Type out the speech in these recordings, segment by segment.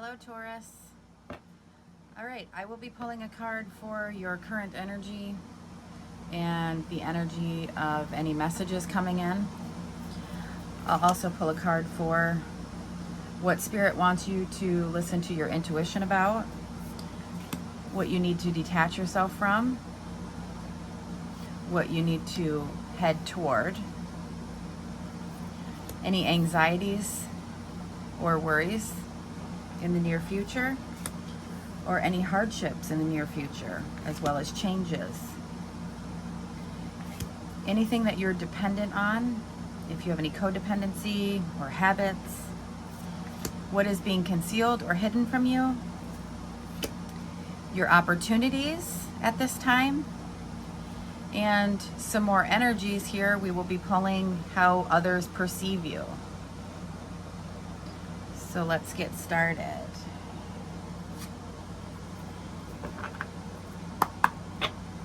Hello, Taurus. All right, I will be pulling a card for your current energy and the energy of any messages coming in. I'll also pull a card for what Spirit wants you to listen to your intuition about, what you need to detach yourself from, what you need to head toward, any anxieties or worries in the near future, or any hardships in the near future, as well as changes. Anything that you're dependent on, if you have any codependency or habits, what is being concealed or hidden from you, your opportunities at this time, and some more energies here. We will be pulling how others perceive you. So let's get started.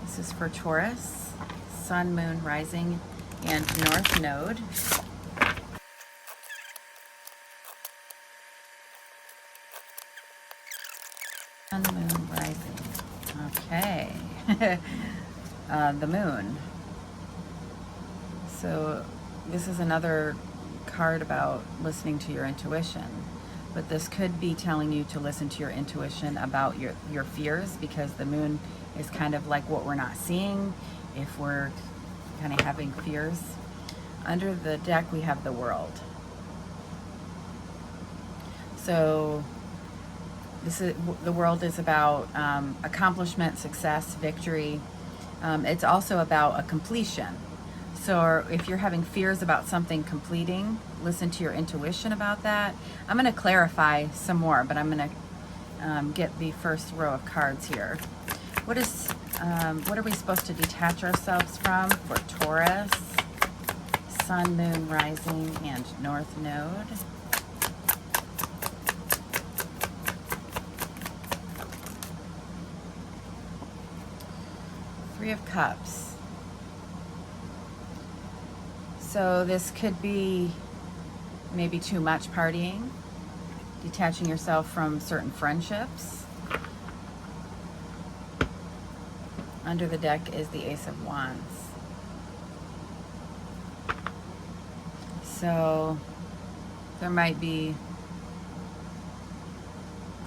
This is for Taurus, Sun, Moon, Rising, and North Node. Sun, Moon, Rising. Okay. The Moon. So this is another card about listening to your intuition. But this could be telling you to listen to your intuition about your fears, because the moon is kind of like what we're not seeing if we're kind of having fears. Under the deck, we have the World. So the World is about accomplishment, success, victory. It's also about a completion. So if you're having fears about something completing, listen to your intuition about that. I'm going to clarify some more, but I'm going to get the first row of cards here. What are we supposed to detach ourselves from for Taurus, Sun, Moon, Rising, and North Node? Three of Cups. So this could be maybe too much partying, detaching yourself from certain friendships. Under the deck is the Ace of Wands. So there might be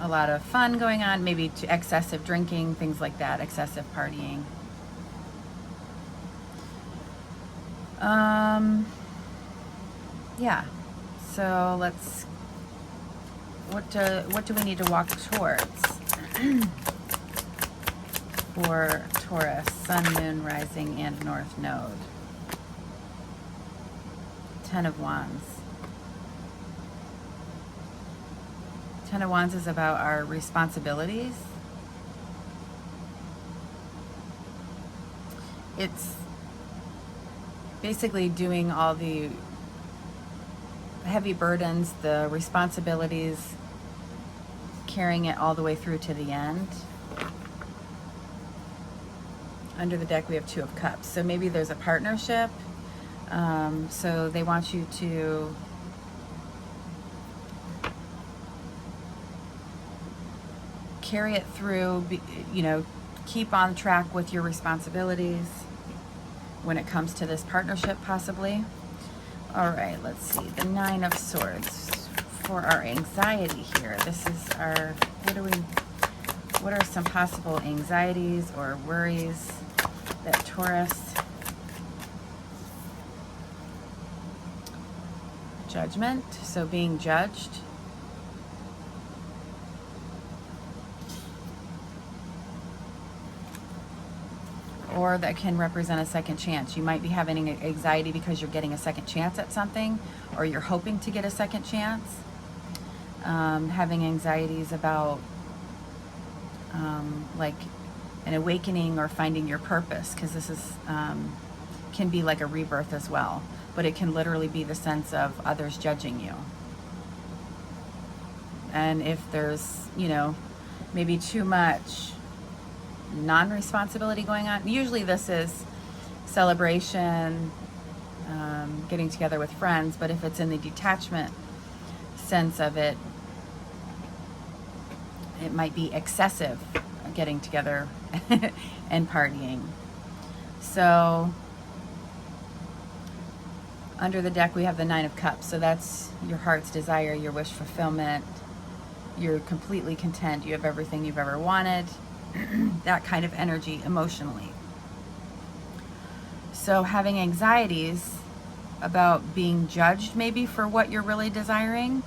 a lot of fun going on, maybe excessive drinking, things like that, excessive partying. Yeah, so what do we need to walk towards for Taurus, Sun, Moon, Rising, and North Node? Ten of Wands. Ten of Wands is about our responsibilities. It's basically doing all the heavy burdens, the responsibilities, carrying it all the way through to the end. Under the deck, we have Two of Cups. So maybe there's a partnership. So they want you to carry it through, keep on track with your responsibilities when it comes to this partnership, possibly. All right, let's see. The Nine of Swords for our anxiety here. This is our, what are some possible anxieties or worries that Taurus? Judgment, so being judged. Or that can represent a second chance. You might be having anxiety because you're getting a second chance at something, or you're hoping to get a second chance. Having anxieties about like an awakening or finding your purpose, because this is can be like a rebirth as well, but it can literally be the sense of others judging you. And if there's, maybe too much non-responsibility going on. Usually this is celebration, getting together with friends, but if it's in the detachment sense of it, It might be excessive getting together and partying. So under the deck we have the Nine of Cups. So that's your heart's desire, your wish fulfillment. You're completely content. You have everything you've ever wanted. That kind of energy emotionally. So having anxieties about being judged maybe for what you're really desiring.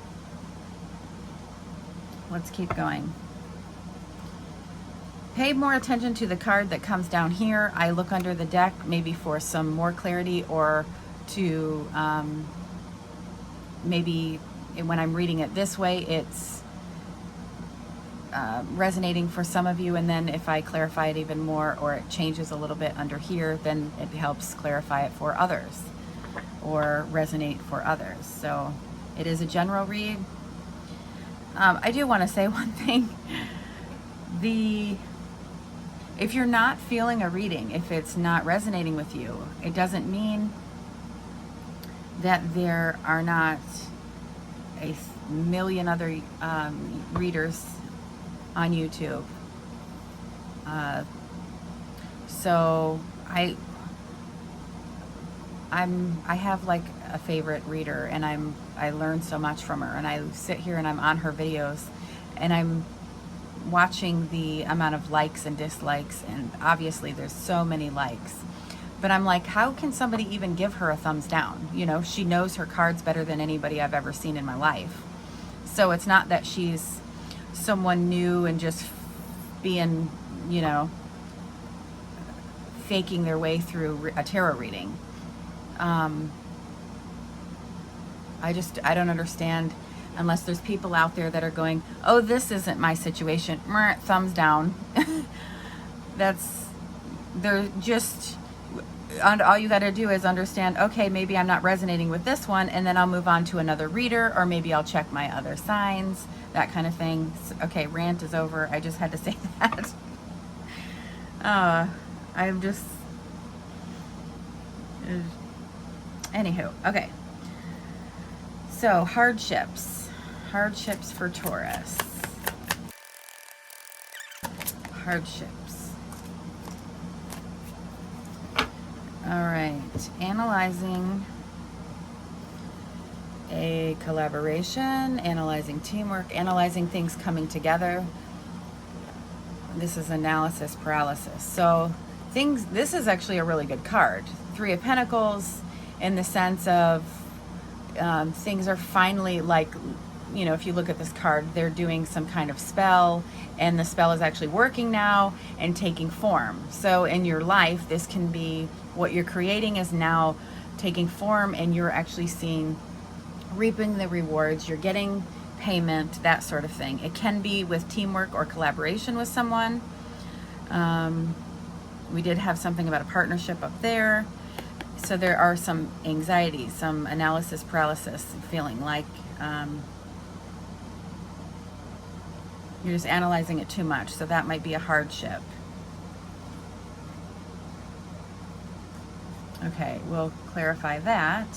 Let's keep going. Pay more attention to the card that comes down here. I look under the deck maybe for some more clarity, or to maybe when I'm reading it this way, it's resonating for some of you, and then if I clarify it even more, or it changes a little bit under here, then it helps clarify it for others or resonate for others. So it is a general read. I do want to say one thing. If you're not feeling a reading, if it's not resonating with you, it doesn't mean that there are not a million other readers on YouTube. So I have like a favorite reader, and I learn so much from her, and I sit here and I'm on her videos, and I'm watching the amount of likes and dislikes, and obviously there's so many likes, but I'm like, how can somebody even give her a thumbs down? You know, she knows her cards better than anybody I've ever seen in my life. So it's not that she's someone new and just being, you know, faking their way through a tarot reading. I don't understand, unless there's people out there that are going, oh, this isn't my situation, thumbs down. They're just, all you got to do is understand, okay, maybe I'm not resonating with this one, and then I'll move on to another reader, or maybe I'll check my other signs, that kind of thing. Okay, rant is over. I just had to say that. I'm just, anywho, okay. So hardships for Taurus. Hardships. All right, analyzing a collaboration, analyzing teamwork, analyzing things coming together. This is analysis paralysis. So this is actually a really good card. Three of Pentacles, in the sense of things are finally, like, you know, if you look at this card, they're doing some kind of spell, and the spell is actually working now and taking form. So in your life, this can be what you're creating is now taking form, and you're actually reaping the rewards. You're getting payment, that sort of thing. It can be with teamwork or collaboration with someone. We did have something about a partnership up there. So there are some anxiety, some analysis paralysis, feeling like you're just analyzing it too much. So that might be a hardship. Okay, we'll clarify that.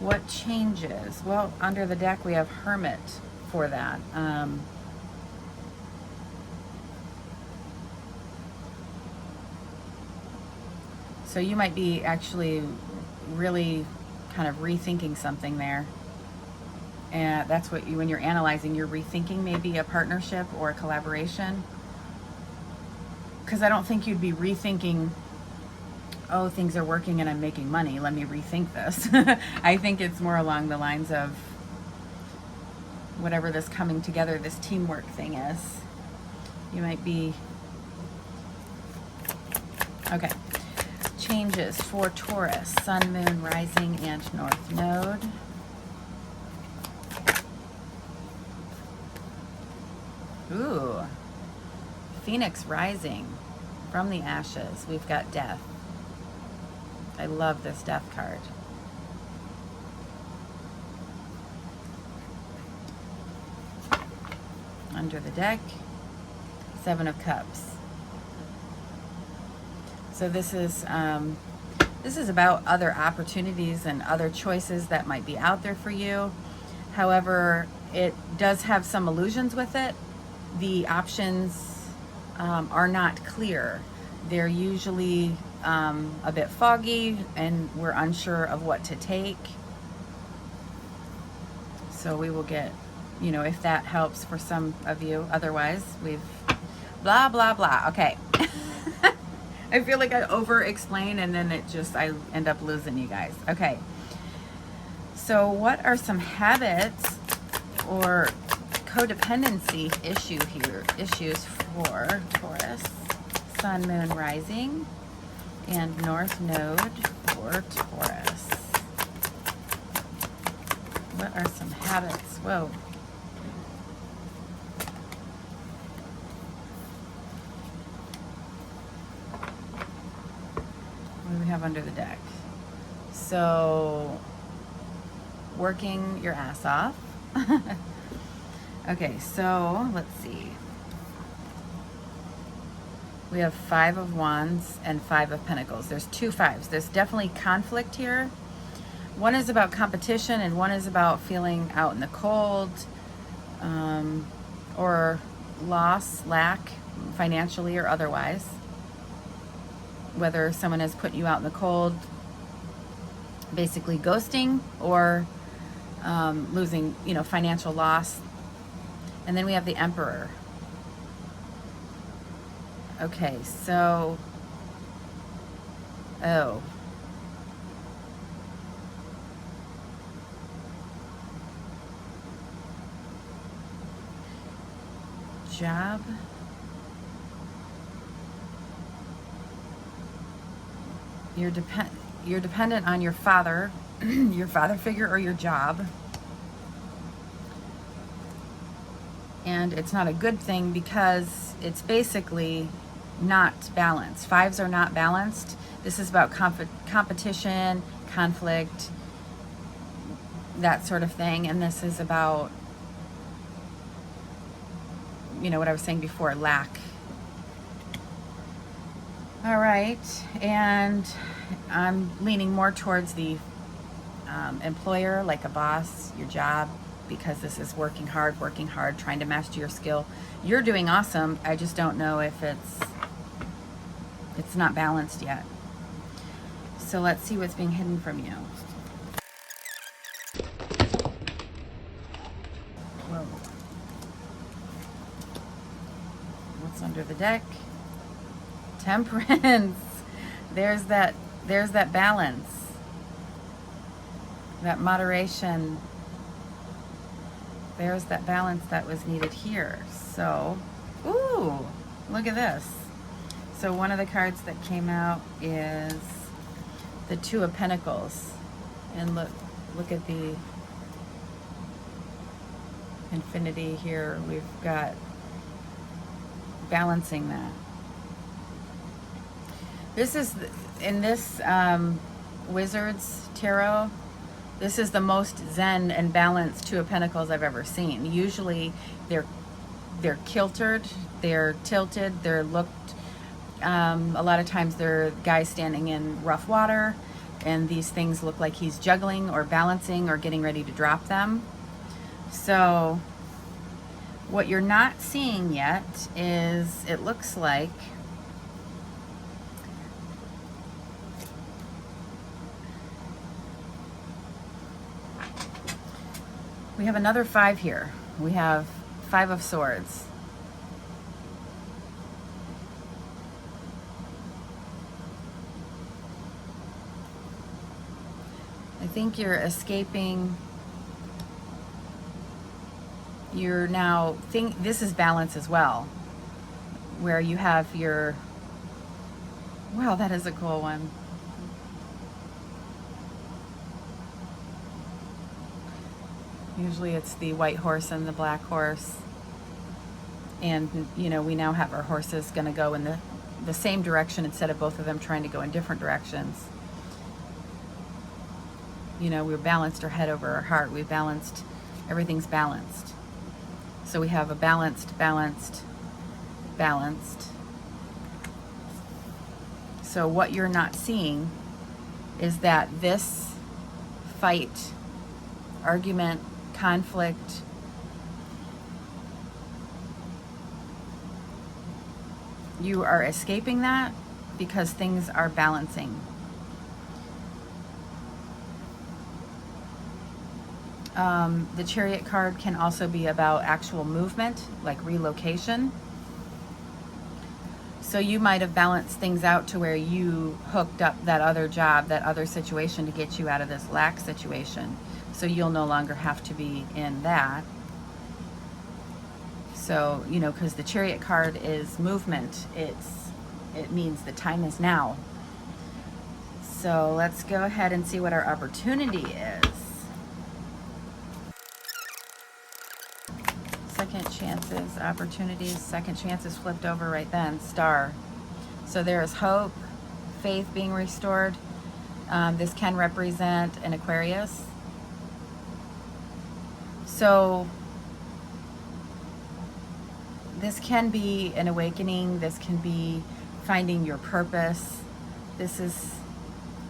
What changes? Well, under the deck we have Hermit for that. So you might be actually really kind of rethinking something there. And that's what when you're analyzing, you're rethinking maybe a partnership or a collaboration. Because I don't think you'd be rethinking, oh, things are working and I'm making money, let me rethink this. I think it's more along the lines of whatever this coming together, this teamwork thing is. You might be, okay. Changes for Taurus, Sun, Moon, Rising, and North Node. Ooh, Phoenix rising from the ashes. We've got Death. I love this Death card. Under the deck, Seven of Cups. So this is about other opportunities and other choices that might be out there for you. However, it does have some illusions with it. the options are not clear. They're usually a bit foggy, and we're unsure of what to take. So we will get, if that helps for some of you. Otherwise, we've blah, blah, blah. Okay. I feel like I over-explain, and then I end up losing you guys. Okay. So what are some habits or codependency issues for Taurus, Sun, Moon, Rising, and North Node for Taurus? What are some habits? Whoa. What do we have under the deck? So, working your ass off. Okay, so let's see. We have 5 of Wands and 5 of Pentacles. There's 2 5s. There's definitely conflict here. One is about competition, and one is about feeling out in the cold, or loss, lack, financially or otherwise. Whether someone has put you out in the cold, basically ghosting, or losing, financial loss. And then we have the Emperor. Okay, so, job. You're dependent on your father, your father figure, or your job. And it's not a good thing because it's basically not balanced. 5s are not balanced. This is about competition, conflict, that sort of thing. And this is about, what I was saying before, lack. All right, and I'm leaning more towards the employer, like a boss, your job, because this is working hard, trying to master your skill. You're doing awesome. I just don't know if it's not balanced yet. So let's see what's being hidden from you. Whoa. What's under the deck? Temperance. There's that balance, that moderation. There's that balance that was needed here. So, ooh, look at this. So one of the cards that came out is the 2 of Pentacles. And look at the infinity here. We've got balancing that. This is, in this Wizards Tarot, this is the most zen and balanced 2 of Pentacles I've ever seen. Usually they're kiltered, they're tilted, they're looked, a lot of times they're guys standing in rough water, and these things look like he's juggling or balancing or getting ready to drop them. So what you're not seeing yet is, it looks like, we have another 5 here. We have 5 of Swords. I think you're escaping. You're now, this is balance as well, where you have your, wow, that is a cool one. Usually it's the white horse and the black horse. And, we now have our horses going to go in the same direction instead of both of them trying to go in different directions. We're balanced our head over our heart. We've balanced, everything's balanced. So we have a balanced. So what you're not seeing is that this fight, argument, conflict You are escaping that because things are balancing. The Chariot card can also be about actual movement, like relocation. So you might have balanced things out to where you hooked up that other job, that other situation to get you out of this lack situation. So you'll no longer have to be in that. So, you know, because the Chariot card is movement, it means the time is now. So let's go ahead and see what our opportunity is. Second chances, opportunities, second chances flipped over right then, star. So there is hope, faith being restored. This can represent an Aquarius. So this can be an awakening. This can be finding your purpose. This is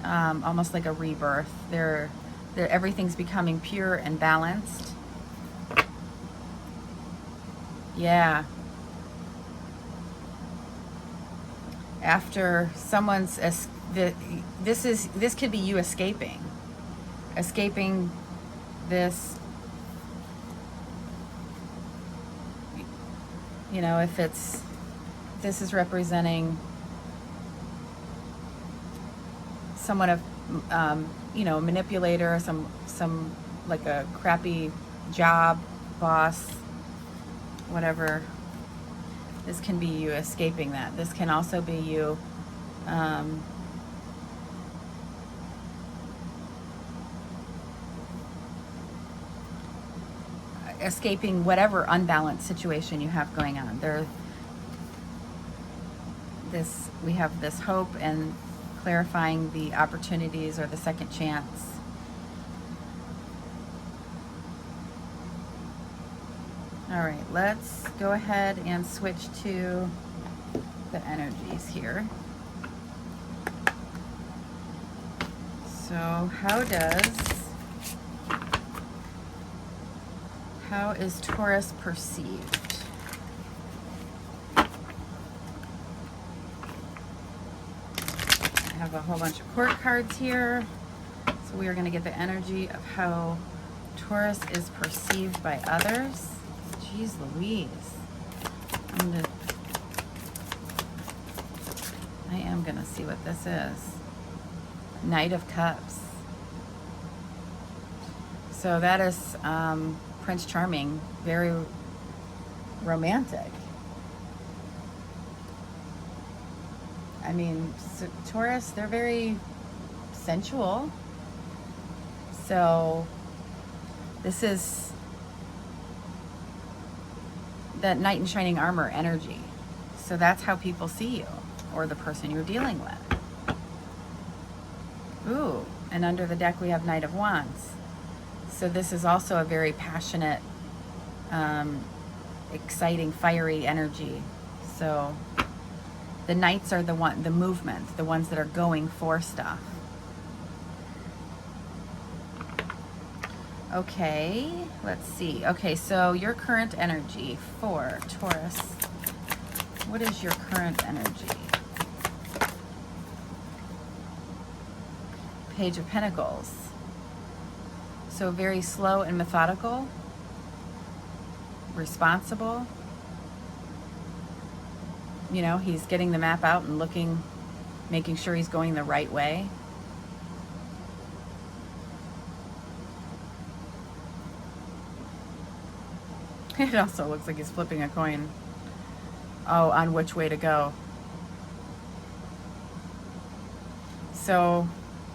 almost like a rebirth. Everything's becoming pure and balanced. Yeah. After someone's this could be you escaping this. You know, if this is representing someone of you know, manipulator, some like a crappy job boss, whatever. This can be you escaping that. This can also be you escaping whatever unbalanced situation you have going on. We have this hope and clarifying the opportunities or the second chance. All right, let's go ahead and switch to the energies here. So how is Taurus perceived? I have a whole bunch of court cards here. So we are going to get the energy of how Taurus is perceived by others. Jeez Louise. I am going to see what this is. Knight of Cups. So that is Prince Charming, very romantic. I mean, Taurus, they're very sensual. So this is that knight in shining armor energy. So that's how people see you, or the person you're dealing with. Ooh, and under the deck we have Knight of Wands. So this is also a very passionate, exciting, fiery energy. So the knights are the movement, the ones that are going for stuff. Okay, let's see. Okay, so your current energy for Taurus. What is your current energy? Page of Pentacles. So very slow and methodical, responsible. You know, he's getting the map out and looking, making sure he's going the right way. It also looks like he's flipping a coin. Oh, on which way to go. So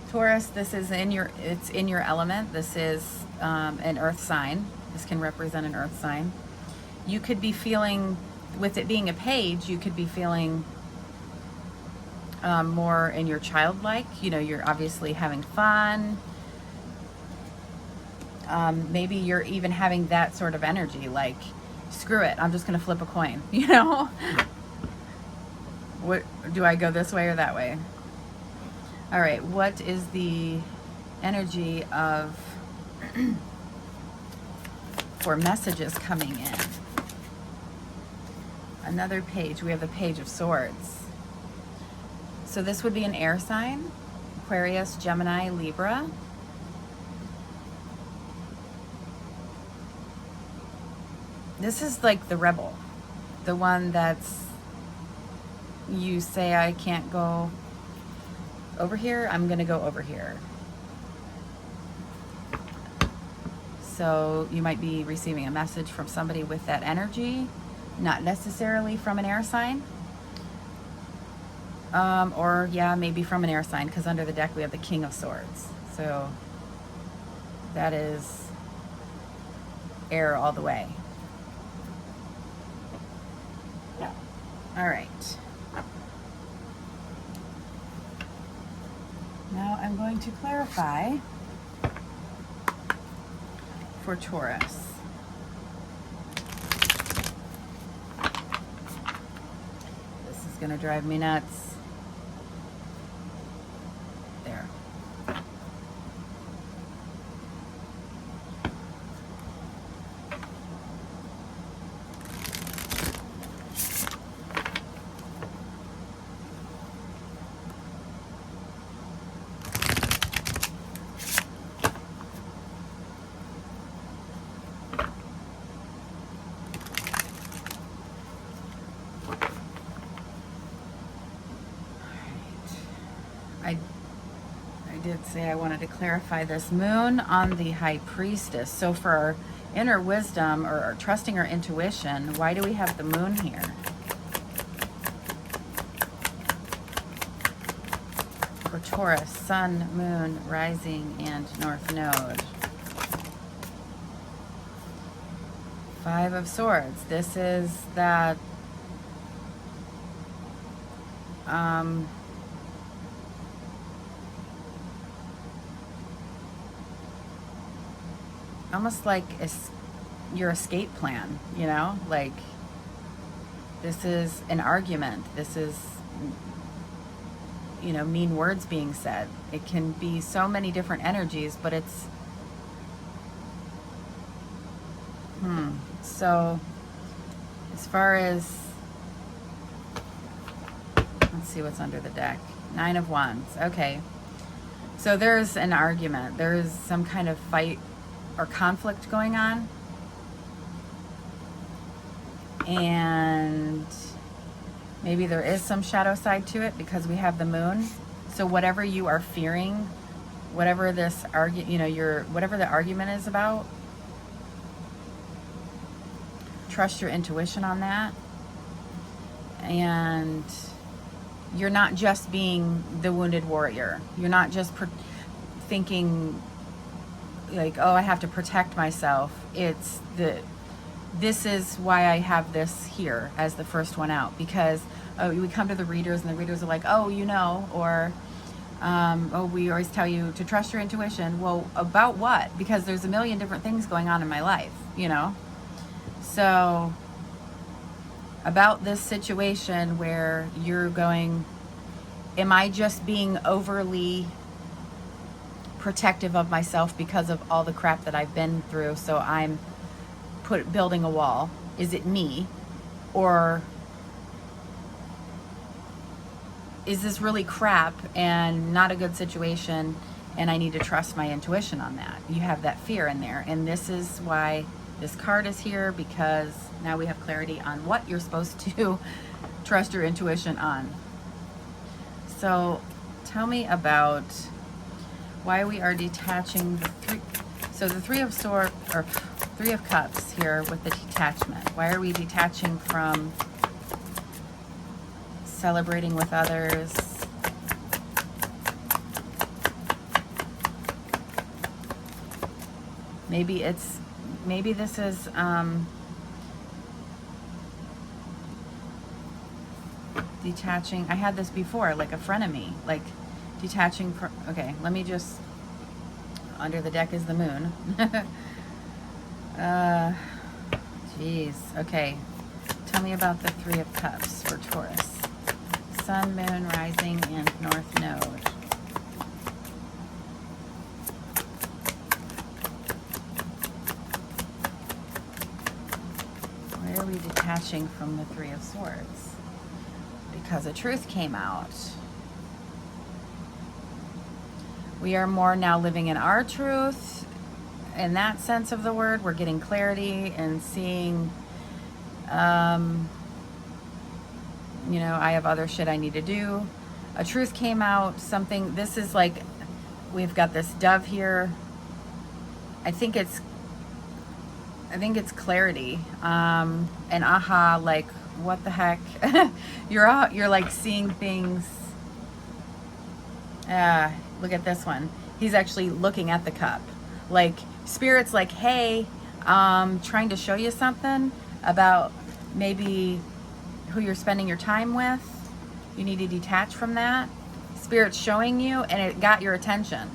Taurus, this is it's in your element. This is an earth sign. This can represent an earth sign. You could be feeling, with it being a page, you could be feeling more in your childlike. You know, you're obviously having fun. Maybe you're even having that sort of energy, like, screw it, I'm just going to flip a coin, you know? What do I go this way or that way? All right, what is the energy of for messages coming in? another page. We have the Page of Swords. So this would be an air sign: Aquarius, Gemini, Libra. This is like the rebel, the one that's, you say, I can't go over here, I'm gonna go over here. So you might be receiving a message from somebody with that energy, not necessarily from an air sign. Or yeah, maybe from an air sign, because under the deck we have the King of Swords. So that is air all the way. All right. Now I'm going to clarify for Taurus. This is going to drive me nuts. There. I did say I wanted to clarify this moon on the High Priestess. So for our inner wisdom, or trusting our intuition, why do we have the moon here? For Taurus, sun, moon, rising, and north node. Five of Swords. This is that almost like your escape plan, you know? Like, this is an argument. This is, you know, mean words being said. It can be so many different energies, but it's, so as far as, let's see what's under the deck. Nine of Wands. Okay. So there's an argument. There's some kind of fight or conflict going on. And maybe there is some shadow side to it because we have the moon. So whatever you are fearing, whatever this whatever the argument is about, trust your intuition on that. And you're not just being the wounded warrior. You're not just thinking like, oh, I have to protect myself. It's this is why I have this here as the first one out, because we come to the readers and the readers are like, oh, you know, or oh, we always tell you to trust your intuition. Well, about what? Because there's a million different things going on in my life, you know? So about this situation where you're going, am I just being overly protective of myself because of all the crap that I've been through, so I'm building a wall? Is it me? Or is this really crap and not a good situation, and I need to trust my intuition on that? You have that fear in there, and this is why this card is here, because now we have clarity on what you're supposed to trust your intuition on. So tell me about why we are detaching the three. So the Three of Swords, or Three of Cups here with the detachment. Why are we detaching from celebrating with others? Maybe this is detaching. I had this before, like a frenemy, like detaching from, okay, let me just, under the deck is the moon. Geez, okay. Tell me about the Three of Cups for Taurus. Sun, moon, rising, and north node. Why are we we detaching from the Three of Swords? Because a truth came out. We are more now living in our truth. In that sense of the word, we're getting clarity and seeing, you know, I have other shit I need to do. A truth came out, something, this is like, we've got this dove here. I think it's clarity. And aha, like, what the heck? You're like seeing things. Look at this one. He's actually looking at the cup. Like, Spirit's like, hey, trying to show you something about maybe who you're spending your time with. You need to detach from that. Spirit's showing you, and it got your attention.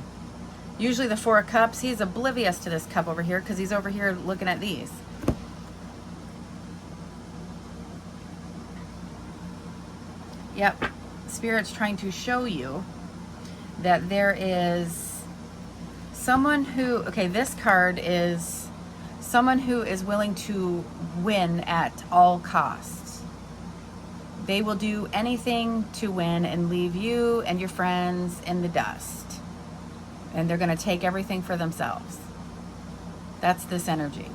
Usually the Four of Cups, he's oblivious to this cup over here because he's over here looking at these. Yep. Spirit's trying to show you that there is someone who, okay, this card is someone who is willing to win at all costs. They will do anything to win and leave you and your friends in the dust. And they're going to take everything for themselves. That's this energy.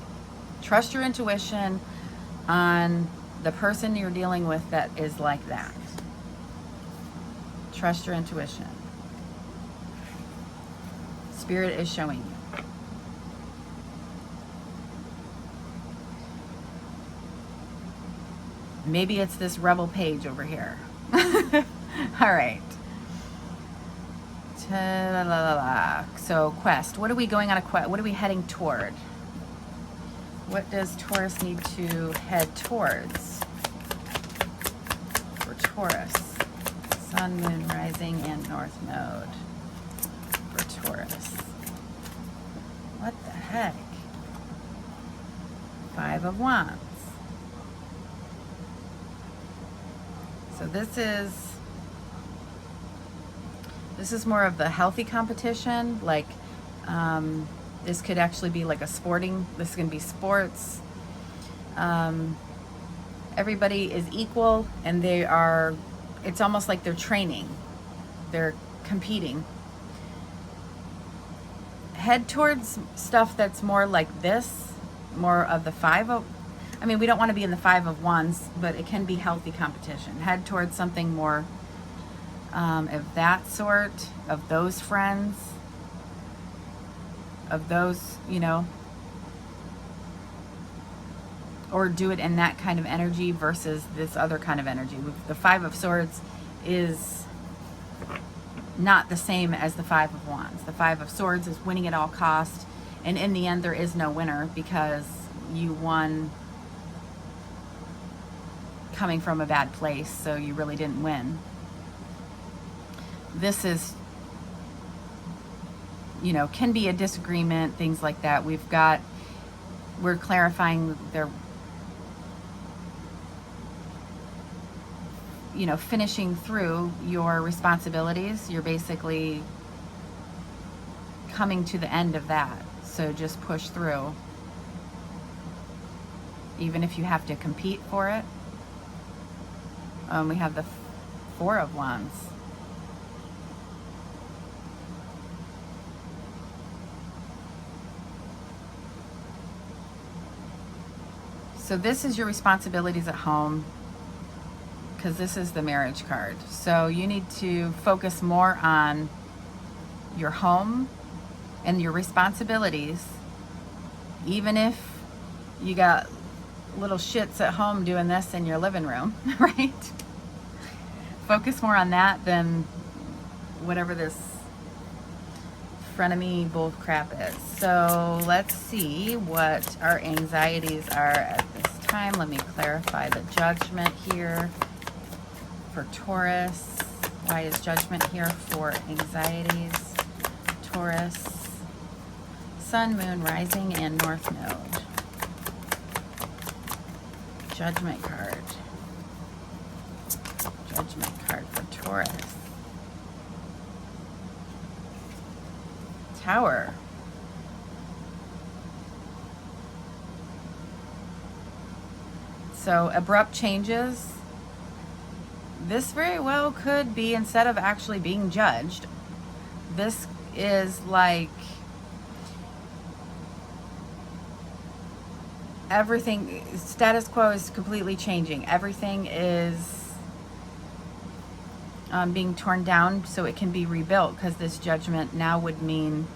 Trust your intuition on the person you're dealing with that is like that. Trust your intuition. Spirit is showing you. Maybe it's this rebel page over here. All right. So quest. What are we going on a quest? What are we heading toward? What does Taurus need to head towards? For Taurus. Sun, Moon, Rising, and North Node. For Taurus. What the heck? Five of Wands. So this is more of the healthy competition. Like, this could actually be like a sporting, this is going to be sports. Everybody is equal, and they are, it's almost like they're training. They're competing. Head towards stuff that's more like this, more of the I mean, we don't want to be in the Five of Wands, but it can be healthy competition. Head towards something more of that sort, of those friends, of those, you know, or do it in that kind of energy versus this other kind of energy. The Five of Swords is not the same as the Five of Wands. The Five of Swords is winning at all costs, and in the end there is no winner because you won coming from a bad place, so you really didn't win. This is, you know, can be a disagreement, things like that. We're clarifying their, you know, finishing through your responsibilities. You're basically coming to the end of that. So just push through. Even if you have to compete for it. We have the Four of Wands. So this is your responsibilities at home, because this is the marriage card. So you need to focus more on your home and your responsibilities, even if you got little shits at home doing this in your living room, right? Focus more on that than whatever this frenemy bull crap is. So let's see what our anxieties are at this time. Let me clarify the Judgment here for Taurus. Why is Judgment here for anxieties? Taurus. Sun, Moon, Rising, and North Node. Judgment card. Judgment card for Taurus. Tower. So abrupt changes. This very well could be, instead of actually being judged, this is like everything, status quo is completely changing. Everything is being torn down so it can be rebuilt, because this judgment now would mean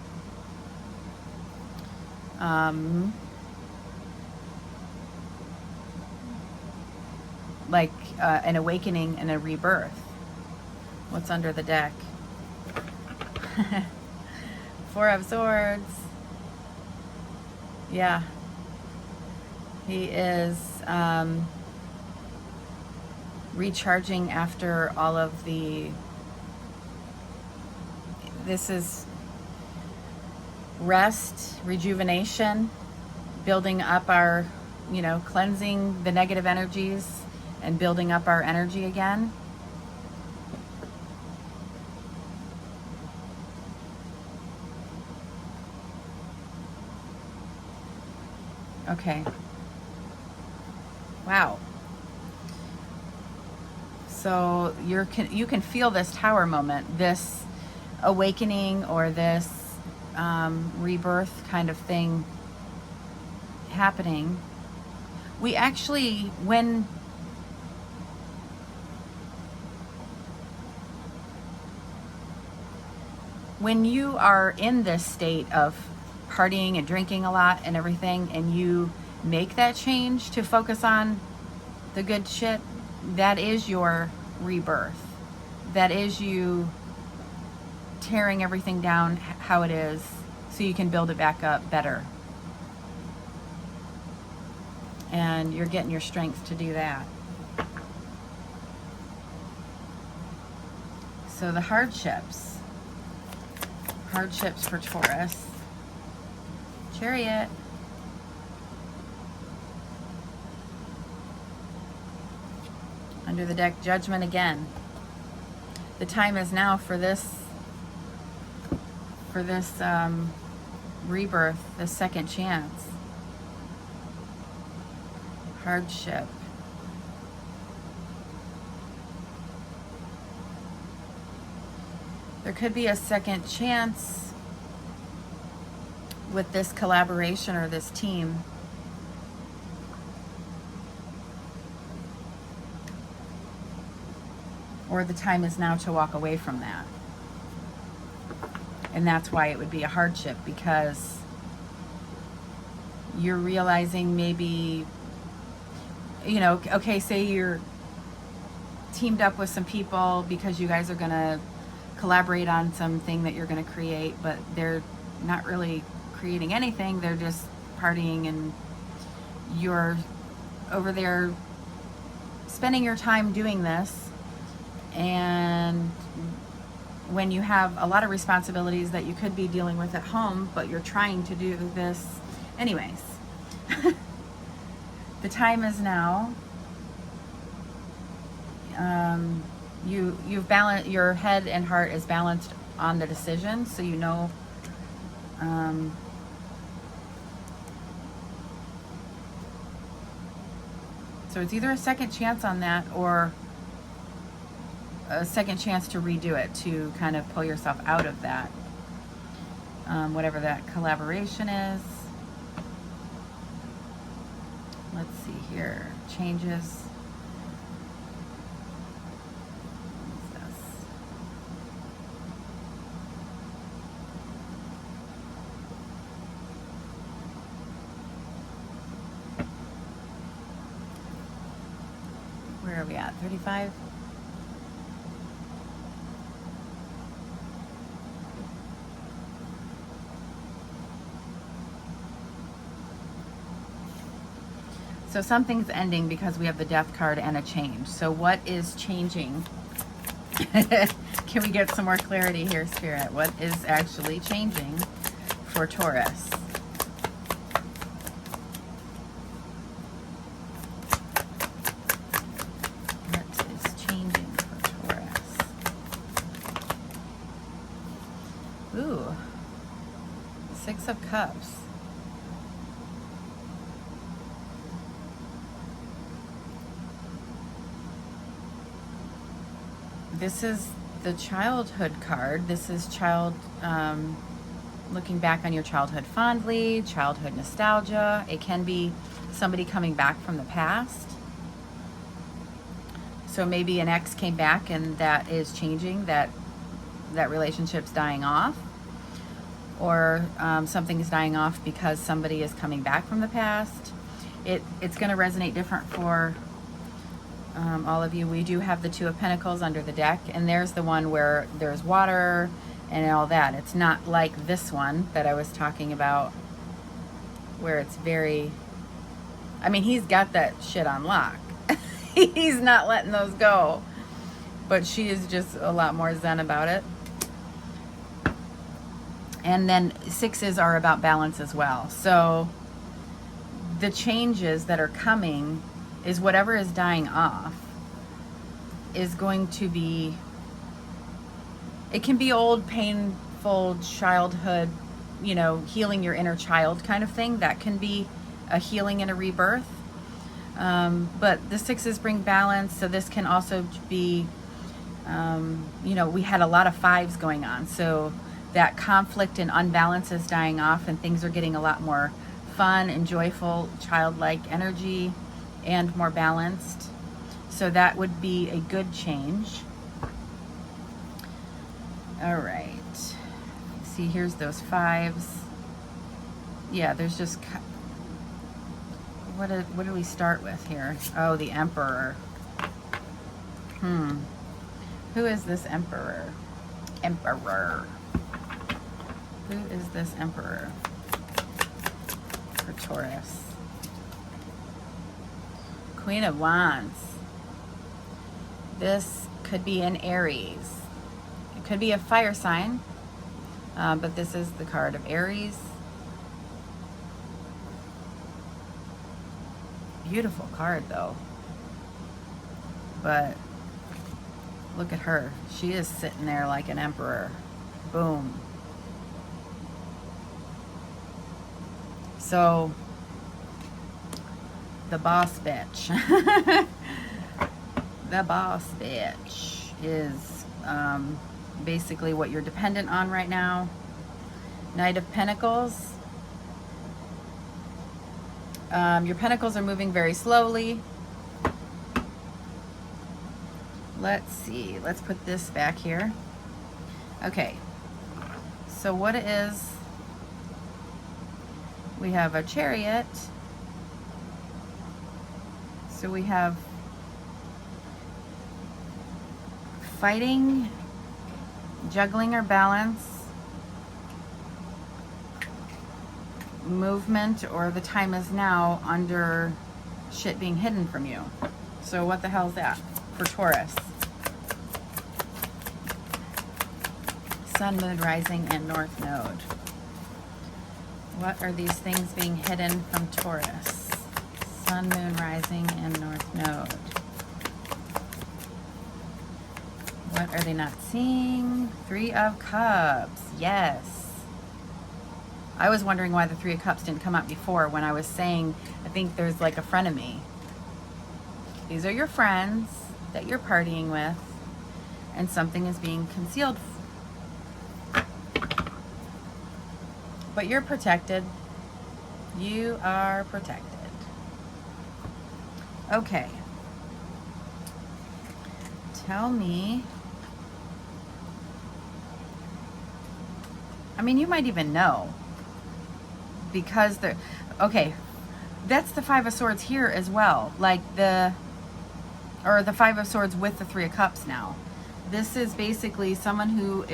like an awakening and a rebirth. What's under the deck? Four of Swords. Yeah. He is recharging after all of the... This is rest, rejuvenation, building up our, cleansing the negative energies and building up our energy again. Okay. Wow. So you can feel this Tower moment, this awakening, or this rebirth kind of thing happening. We actually, when you are in this state of partying and drinking a lot and everything, and you make that change to focus on the good shit, that is your rebirth. That is you tearing everything down how it is so you can build it back up better. And you're getting your strength to do that. So the hardships for Taurus. Chariot. Under the deck, Judgment again. The time is now for this rebirth, this second chance. Hardship. There could be a second chance with this collaboration or this team. Or the time is now to walk away from that. And that's why it would be a hardship, because you're realizing maybe, okay, say you're teamed up with some people because you guys are going to collaborate on something that you're going to create, but they're not really creating anything. They're just partying, and you're over there spending your time doing this. And when you have a lot of responsibilities that you could be dealing with at home, but you're trying to do this anyways. The time is now. You've balanced, your head and heart is balanced on the decision, so so it's either a second chance on that, or a second chance to redo it, to kind of pull yourself out of that, whatever that collaboration is. Let's see here. Changes. What's this? Where are we at? 35? So something's ending because we have the Death card and a change. So what is changing? Can we get some more clarity here, Spirit? What is actually changing for Taurus? What is changing for Taurus? Ooh, 6 of Cups. This is the childhood card. This is looking back on your childhood fondly, childhood nostalgia. It can be somebody coming back from the past. So maybe an ex came back and that is changing, that relationship's dying off. Or something is dying off because somebody is coming back from the past. It's going to resonate different for all of you. We do have the Two of Pentacles under the deck, and there's the one where there's water and all that. It's not like this one that I was talking about, where it's very, I mean, he's got that shit on lock. He's not letting those go. But she is just a lot more zen about it. And then sixes are about balance as well. So the changes that are coming is whatever is dying off is going to be, it can be old, painful childhood, you know, healing your inner child kind of thing. That can be a healing and a rebirth. But the sixes bring balance. So this can also be, you know, we had a lot of fives going on. So that conflict and unbalance is dying off and things are getting a lot more fun and joyful, childlike energy and more balanced. So that would be a good change. All right. See, here's those fives. Yeah, there's just, what do we start with here? Oh, the Emperor. Who is this Emperor? Who is this Emperor for Taurus? Queen of Wands. This could be an Aries. It could be a fire sign, but this is the card of Aries. Beautiful card though. But look at her. She is sitting there like an emperor. Boom. So, the boss bitch. The boss bitch is basically what you're dependent on right now. Knight of Pentacles. Your pentacles are moving very slowly. Let's see. Let's put this back here. Okay. So what it is, we have a Chariot. So we have fighting, juggling or balance, movement, or the time is now under shit being hidden from you. So what the hell is that for Taurus? Sun, Moon, Rising, and North Node. What are these things being hidden from Taurus? Sun, Moon, Rising, and North Node. What are they not seeing? Three of Cups. Yes. I was wondering why the Three of Cups didn't come up before when I was saying I think there's like a frenemy. These are your friends that you're partying with, and something is being concealed. But you're protected. You are protected. Okay. Tell me. I mean, you might even know. Because the, okay, that's the Five of Swords here as well. Like or the Five of Swords with the Three of Cups now. This is basically someone who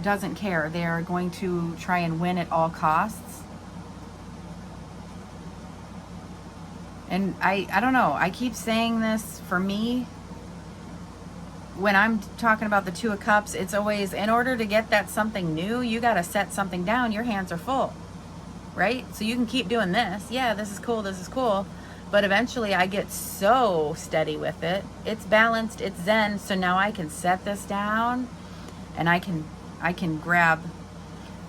doesn't care. They are going to try and win at all costs. And I don't know, I keep saying this for me. When I'm talking about the Two of Cups, it's always, in order to get that something new, you got to set something down. Your hands are full, right? So you can keep doing this. Yeah, this is cool. But eventually I get so steady with it. It's balanced, it's zen. So now I can set this down and I can grab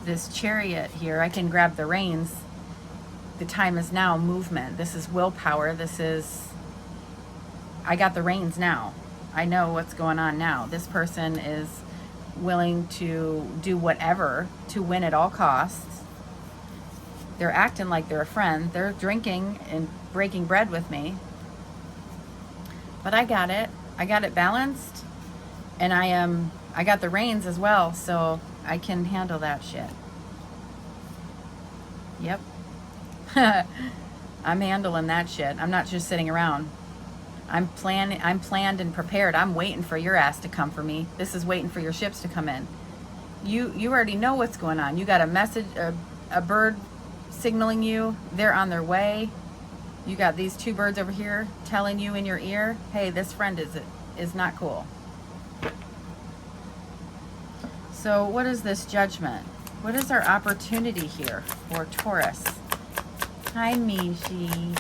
this Chariot here. I can grab the reins. The time is now movement. This is willpower. This is, I got the reins now. I know what's going on now. This person is willing to do whatever to win at all costs. They're acting like they're a friend. They're drinking and breaking bread with me. But I got it. I got it balanced. And I got the reins as well, so I can handle that shit. Yep. I'm handling that shit. I'm not just sitting around. I'm planned and prepared. I'm waiting for your ass to come for me. This is waiting for your ships to come in. You already know what's going on. You got a message, a bird signaling you. They're on their way. You got these two birds over here telling you in your ear, hey, this friend is not cool. So what is this judgment? What is our opportunity here for Taurus? Hi, Mishi.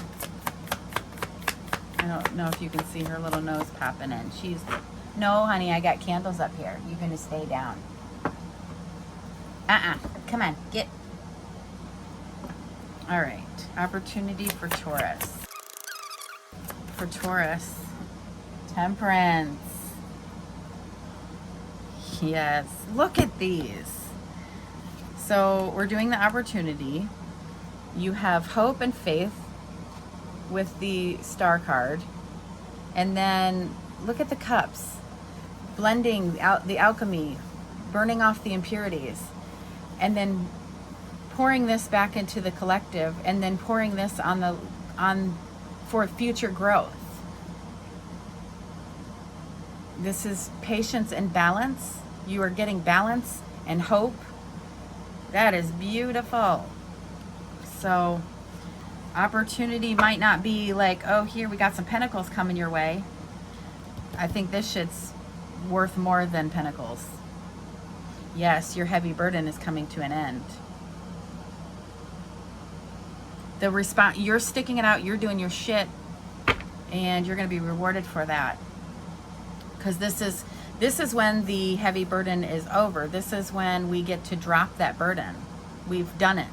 I don't know if you can see her little nose popping in. No, honey, I got candles up here. You're going to stay down. Come on, get. All right, opportunity for Taurus. For Taurus, Temperance. Yes, look at these. So we're doing the opportunity. You have hope and faith with the star card. And then look at the cups. Blending out the alchemy, burning off the impurities. And then pouring this back into the collective, and then pouring this on for future growth. This is patience and balance. You are getting balance and hope. That is beautiful. So opportunity might not be like, oh, here we got some pentacles coming your way. I think this shit's worth more than pentacles. Yes, your heavy burden is coming to an end. The response, you're sticking it out, you're doing your shit, and you're going to be rewarded for that. Because this is when the heavy burden is over. This is when we get to drop that burden. We've done it.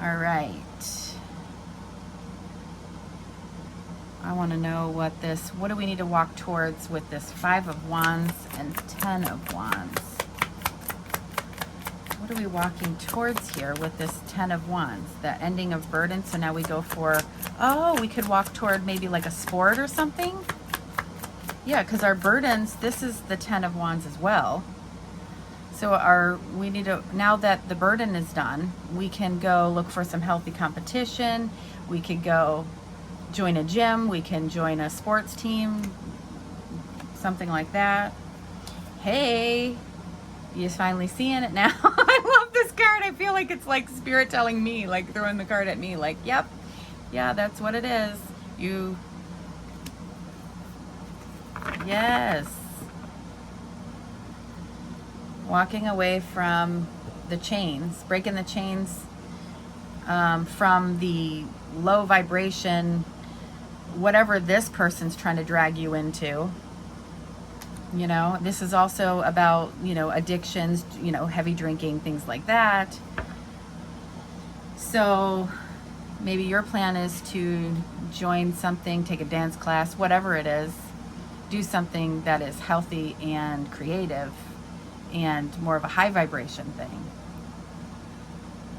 All right. I want to know what do we need to walk towards with this 5 of Wands and 10 of Wands? What are we walking towards here with this 10 of Wands? The ending of burden. So now we go for, we could walk toward maybe like a sport or something. Yeah, because our burdens, this is the 10 of Wands as well. So we need to, now that the burden is done, we can go look for some healthy competition. We could go join a gym. We can join a sports team, something like that. Hey, you're finally seeing it now. I love this card. I feel like it's like spirit telling me, like throwing the card at me, like, yep, yeah, that's what it is. Yes. Walking away from the chains, breaking the chains from the low vibration, whatever this person's trying to drag you into. You know, this is also about, addictions, heavy drinking, things like that. So maybe your plan is to join something, take a dance class, whatever it is, do something that is healthy and creative and more of a high vibration thing.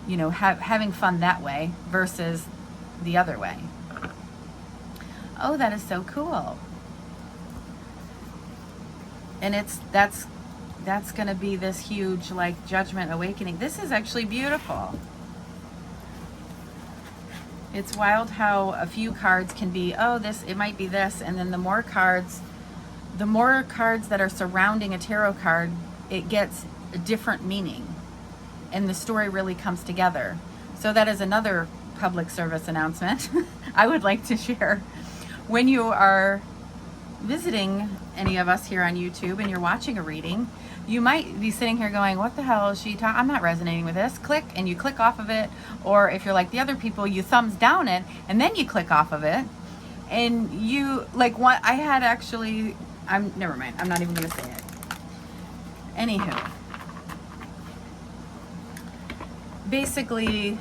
Having fun that way versus the other way. Oh, that is so cool. And that's going to be this huge like judgment awakening. This is actually beautiful. It's wild how a few cards can be, it might be this, and then the more cards that are surrounding a tarot card, it gets a different meaning. And the story really comes together. So that is another public service announcement I would like to share. When you are visiting any of us here on YouTube and you're watching a reading, you might be sitting here going, what the hell is she talking? I'm not resonating with this. Click, and you click off of it. Or if you're like the other people, you thumbs down it and then you click off of it. And you like what I had actually, never mind. I'm not even going to say it. Anywho, basically,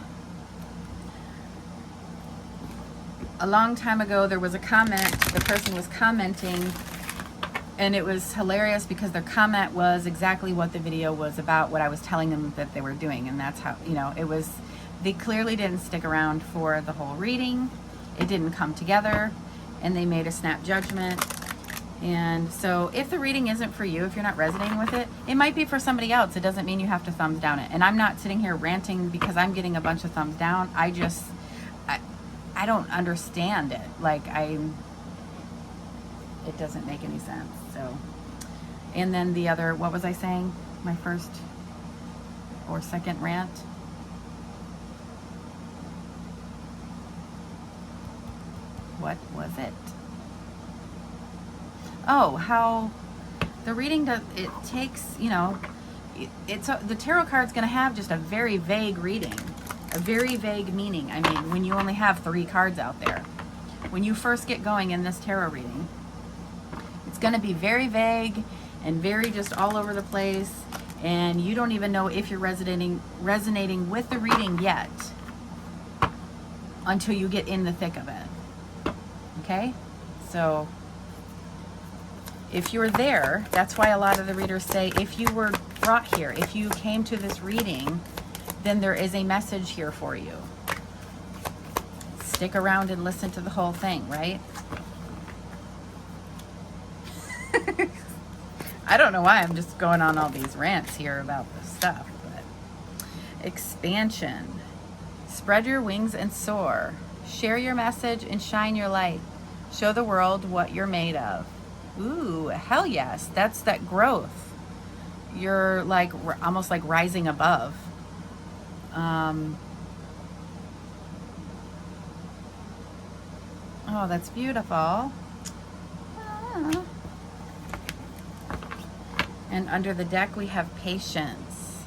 a long time ago, there was a comment, the person was commenting, and it was hilarious because their comment was exactly what the video was about, what I was telling them that they were doing. And that's how, you know, it was, they clearly didn't stick around for the whole reading. It didn't come together, and they made a snap judgment. And so if the reading isn't for you, if you're not resonating with it, it might be for somebody else. It doesn't mean you have to thumbs down it. And I'm not sitting here ranting because I'm getting a bunch of thumbs down. I don't understand it. Like, it doesn't make any sense. So, and then the other, what was I saying? My first or second rant? What was it? Oh, how the reading does, it takes, you know, the tarot card's going to have just a very vague reading, a very vague meaning. I mean, when you only have 3 cards out there, when you first get going in this tarot reading, it's going to be very vague and very just all over the place, and you don't even know if you're resonating with the reading yet until you get in the thick of it. Okay? So if you're there, that's why a lot of the readers say, if you were brought here, if you came to this reading, then there is a message here for you. Stick around and listen to the whole thing, right? I don't know why I'm just going on all these rants here about this stuff, but expansion. Spread your wings and soar. Share your message and shine your light. Show the world what you're made of. Ooh, hell yes. That's that growth. You're like almost like rising above. Oh, that's beautiful. And under the deck we have patience.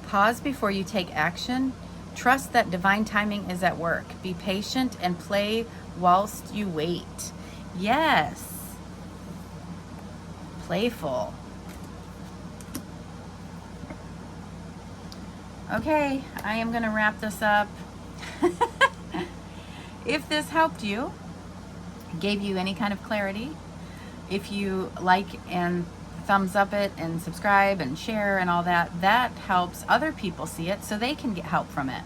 Pause before you take action. Trust that divine timing is at work. Be patient and play whilst you wait. Yes. Playful. Okay, I am going to wrap this up. If this helped you, gave you any kind of clarity, if you like and thumbs up it and subscribe and share and all that, that helps other people see it so they can get help from it.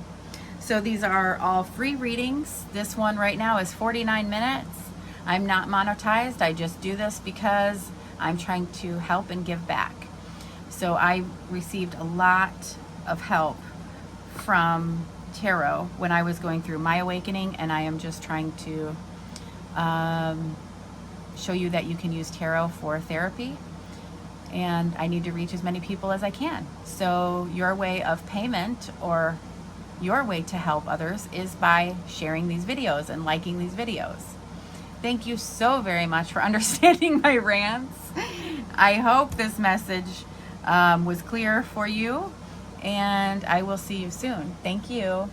So these are all free readings. This one right now is 49 minutes. I'm not monetized. I just do this because I'm trying to help and give back. So I received a lot of help from tarot when I was going through my awakening, and I am just trying to show you that you can use tarot for therapy, and I need to reach as many people as I can. So your way of payment, or your way to help others, is by sharing these videos and liking these videos. Thank you so very much for understanding my rants. I hope this message was clear for you, and I will see you soon. Thank you.